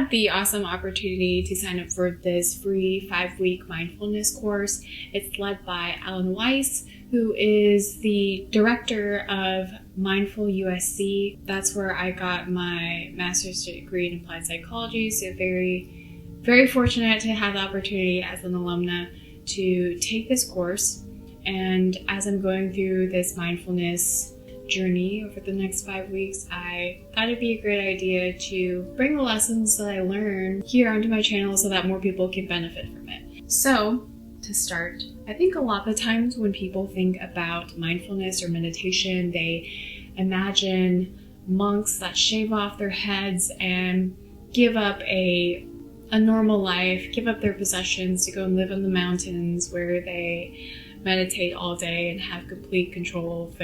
had the awesome opportunity to sign up for this free 5-week mindfulness course. It's led by Alan Weiss, who is the director of Mindful USC. That's where I got my master's degree in applied psychology. So very, very fortunate to have the opportunity as an alumna to take this course. And as I'm going through this mindfulness journey over the next 5 weeks, I thought it'd be a great idea to bring the lessons that I learned here onto my channel so that more people can benefit from it. So, to start, I think a lot of the times when people think about mindfulness or meditation, they imagine monks that shave off their heads and give up a normal life, give up their possessions to go and live in the mountains where they meditate all day and have complete control of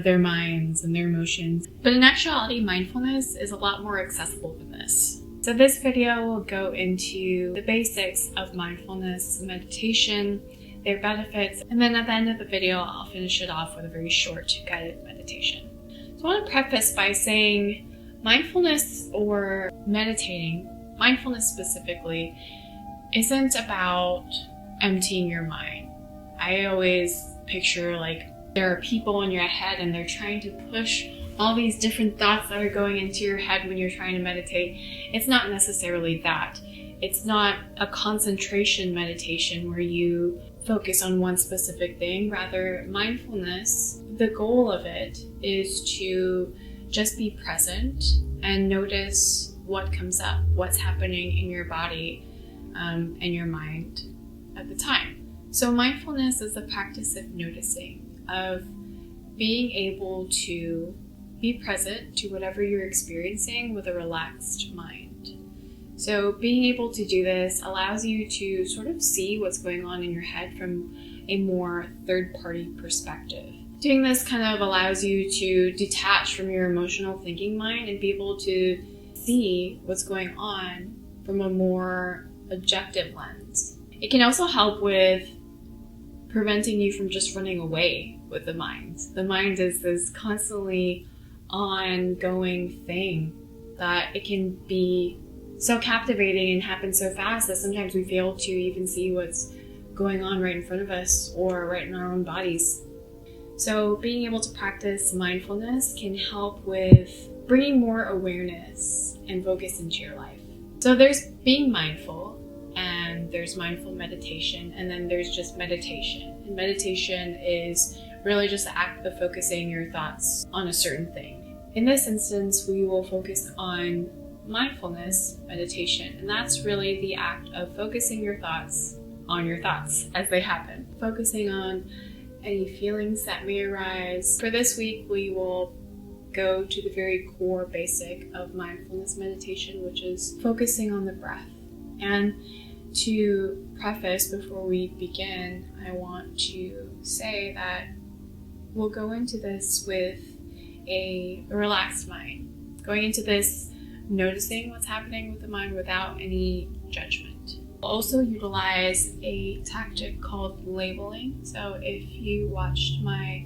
their minds and their emotions. But in actuality, mindfulness is a lot more accessible than this. So this video will go into the basics of mindfulness meditation, their benefits, and then at the end of the video, I'll finish it off with a very short guided meditation. So I want to preface by saying mindfulness or meditating, mindfulness specifically, isn't about emptying your mind. I always picture like there are people in your head and they're trying to push all these different thoughts that are going into your head when you're trying to meditate. It's not necessarily that. It's not a concentration meditation where you focus on one specific thing. Rather, mindfulness, the goal of it is to just be present and notice what comes up, what's happening in your body and your mind at the time. So mindfulness is the practice of noticing, of being able to be present to whatever you're experiencing with a relaxed mind. So being able to do this allows you to sort of see what's going on in your head from a more third-party perspective. Doing this kind of allows you to detach from your emotional thinking mind and be able to see what's going on from a more objective lens. It can also help with preventing you from just running away with the mind. The mind is this constantly ongoing thing that it can be so captivating and happen so fast that sometimes we fail to even see what's going on right in front of us or right in our own bodies. So being able to practice mindfulness can help with bringing more awareness and focus into your life. So there's being mindful, and there's mindful meditation, and then there's just meditation. And meditation is really just the act of focusing your thoughts on a certain thing. In this instance, we will focus on mindfulness meditation, and that's really the act of focusing your thoughts on your thoughts as they happen. Focusing on any feelings that may arise. For this week, we will go to the very core basic of mindfulness meditation, which is focusing on the breath. And to preface before we begin, I want to say that we'll go into this with a relaxed mind. Going into this, noticing what's happening with the mind without any judgment. We'll also utilize a tactic called labeling. So if you watched my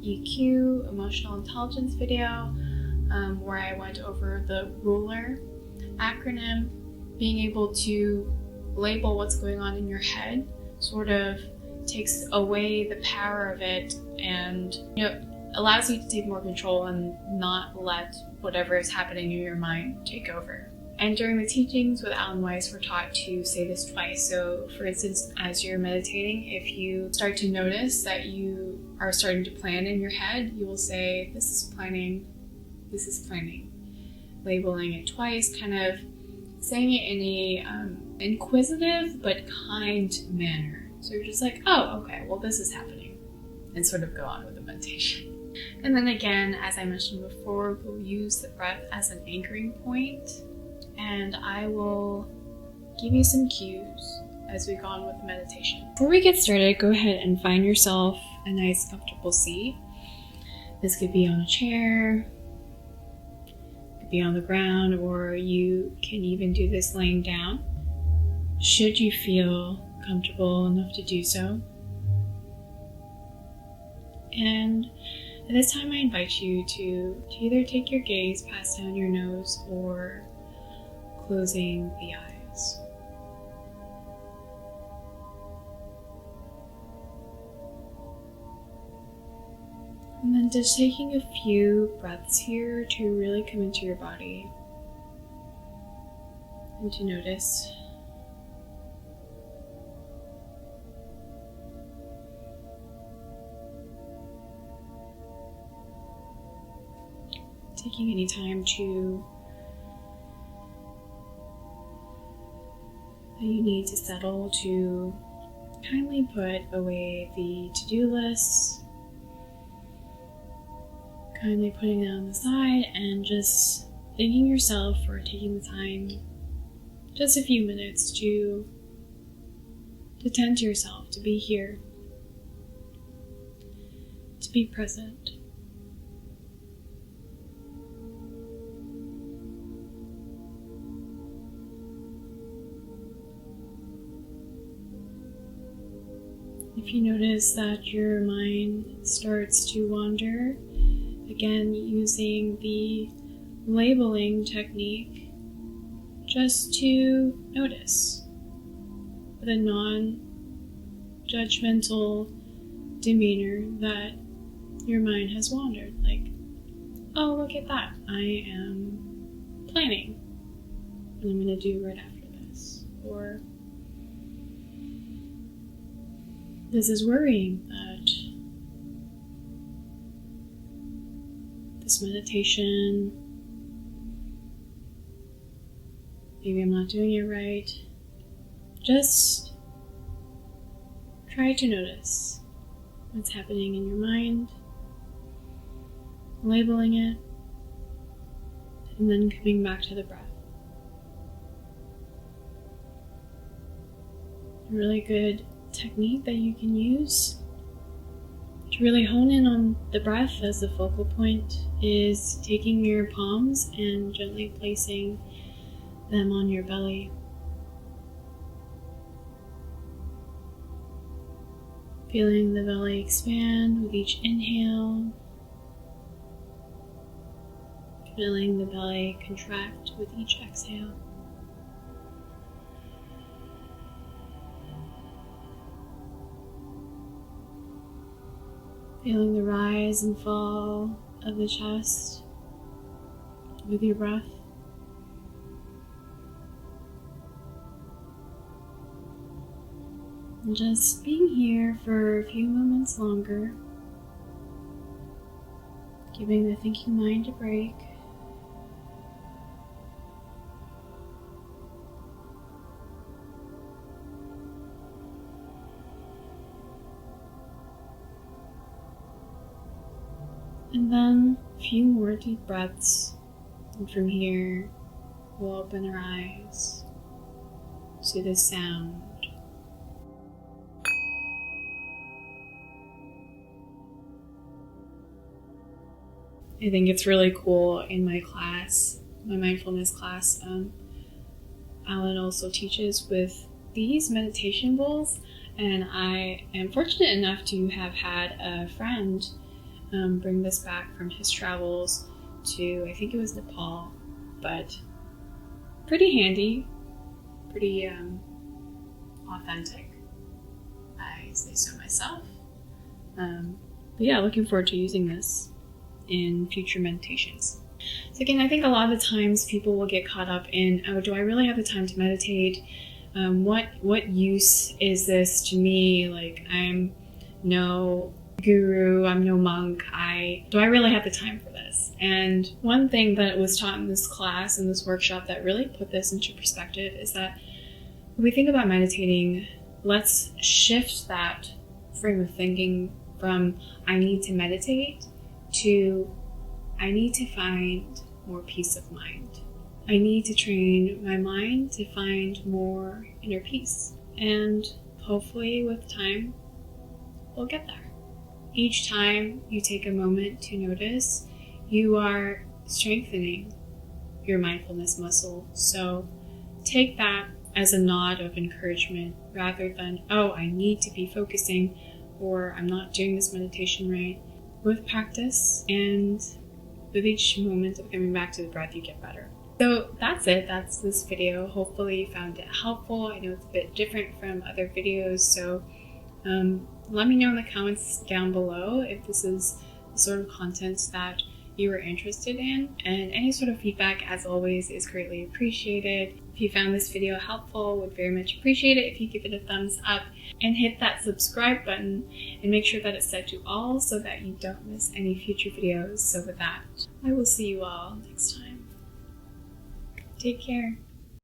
EQ, emotional intelligence video, where I went over the RULER acronym, being able to label what's going on in your head sort of takes away the power of it and allows you to take more control and not let whatever is happening in your mind take over. And during the teachings with Alan Weiss, we're taught to say this twice. So for instance, as you're meditating, if you start to notice that you are starting to plan in your head, you will say, this is planning, labeling it twice, kind of saying it in a inquisitive but kind manner. So you're just like, oh, okay, well, this is happening, and sort of go on with the meditation. And then again, as I mentioned before, we'll use the breath as an anchoring point, and I will give you some cues as we go on with the meditation. Before we get started, go ahead and find yourself a nice comfortable seat. This could be on a chair, could be on the ground, or you can even do this laying down, should you feel comfortable enough to do so. And at this time, I invite you to either take your gaze past down your nose or closing the eyes. And then just taking a few breaths here to really come into your body and to notice. Taking any time that you need to settle, to kindly put away the to-do lists, kindly putting it on the side, and just thanking yourself for taking the time, just a few minutes, to tend to yourself, to be here, to be present. If you notice that your mind starts to wander, again, using the labeling technique, just to notice with a non-judgmental demeanor that your mind has wandered. Like, oh, look at that, I am planning, and I'm going to do right after this. Or, this is worrying that this meditation, maybe I'm not doing it right. Just try to notice what's happening in your mind, labeling it, and then coming back to the breath. A really good technique that you can use to really hone in on the breath as the focal point is taking your palms and gently placing them on your belly. Feeling the belly expand with each inhale. Feeling the belly contract with each exhale. Feeling the rise and fall of the chest with your breath. And just being here for a few moments longer, giving the thinking mind a break. And then a few more deep breaths, and from here we'll open our eyes to the sound. I think it's really cool in my class, my mindfulness class, Alan also teaches with these meditation bowls, and I am fortunate enough to have had a friend bring this back from his travels to, I think it was Nepal, but pretty handy, pretty authentic, I say so myself. But yeah, looking forward to using this in future meditations. So again, I think a lot of the times people will get caught up in, oh, do I really have the time to meditate? What use is this to me? Like, I'm no guru, I'm no monk, do I really have the time for this? And one thing that was taught in this class, in this workshop, that really put this into perspective is that when we think about meditating, let's shift that frame of thinking from I need to meditate to I need to find more peace of mind. I need to train my mind to find more inner peace. And hopefully with time, we'll get there. Each time you take a moment to notice, you are strengthening your mindfulness muscle. So take that as a nod of encouragement rather than, oh, I need to be focusing, or I'm not doing this meditation right. With practice and with each moment of coming back to the breath, you get better. So that's it. That's this video. Hopefully you found it helpful. I know it's a bit different from other videos, so let me know in the comments down below if this is the sort of content that you are interested in, and any sort of feedback, as always, is greatly appreciated. If you found this video helpful, would very much appreciate it if you give it a thumbs up and hit that subscribe button, and make sure that it's set to all so that you don't miss any future videos. So with that, I will see you all next time. Take care.